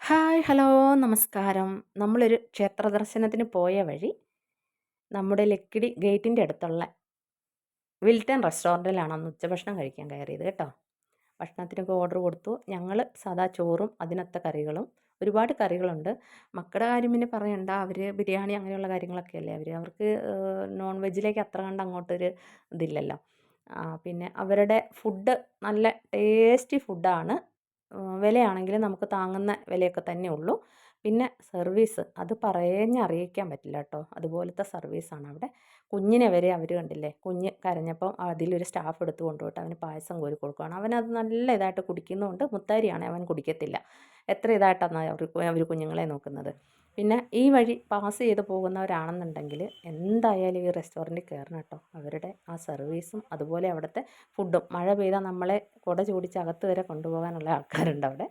Hi, hello, നമസ്കാരം. നമ്മളൊരു ക്ഷേത്ര ദർശനത്തിന് പോയ വഴി നമ്മുടെ ലക്കിടി ഗേറ്റിൻ്റെ അടുത്തുള്ള വിൽട്ടൺ റെസ്റ്റോറൻറ്റിലാണ് അന്ന് ഉച്ചഭക്ഷണം കഴിക്കാൻ കയറിയത് കേട്ടോ. ഭക്ഷണത്തിനൊക്കെ ഓർഡർ കൊടുത്തു. ഞങ്ങൾ സാദാ ചോറും അതിനൊത്ത കറികളും, ഒരുപാട് കറികളുണ്ട്. മക്കളുടെ കാര്യം പിന്നെ പറയണ്ട. അവർ ബിരിയാണി അങ്ങനെയുള്ള കാര്യങ്ങളൊക്കെ അല്ലേ അവർക്ക് നോൺ വെജിലേക്ക് അത്ര കണ്ട് അങ്ങോട്ടൊരു ഇതില്ലല്ലോ. പിന്നെ അവരുടെ ഫുഡ് നല്ല ടേസ്റ്റി ഫുഡാണ്. വിലയാണെങ്കിലും നമുക്ക് താങ്ങുന്ന വിലയൊക്കെ തന്നെ ഉള്ളൂ. പിന്നെ സർവീസ് അത് പറഞ്ഞറിയിക്കാൻ പറ്റില്ല കേട്ടോ. അതുപോലത്തെ സർവീസാണ് അവിടെ. കുഞ്ഞിനെ വരെ അവർ കണ്ടില്ലേ, കുഞ്ഞ് കരഞ്ഞപ്പം അതിലൊരു സ്റ്റാഫ് എടുത്ത് കൊണ്ടുപോയിട്ട് അവന് പായസം കോരി കൊടുക്കുകയാണ്. അവനത് നല്ല ഇതായിട്ട് കുടിക്കുന്നതുകൊണ്ട്, മുത്താരിയാണെ അവൻ കുടിക്കത്തില്ല. എത്ര ഇതായിട്ടാണ് അവർ കുഞ്ഞുങ്ങളെ നോക്കുന്നത്. പിന്നെ ഈ വഴി പാസ് ചെയ്ത് പോകുന്നവരാണെന്നുണ്ടെങ്കിൽ എന്തായാലും ഈ റെസ്റ്റോറൻറ്റിൽ കയറണം കേട്ടോ. അവരുടെ ആ സർവീസും അതുപോലെ അവിടുത്തെ ഫുഡും. മഴ പെയ്താൽ നമ്മളെ കുട ചൂടിച്ച് അകത്ത് വരെ കൊണ്ടുപോകാനുള്ള ആൾക്കാരുണ്ട് അവിടെ.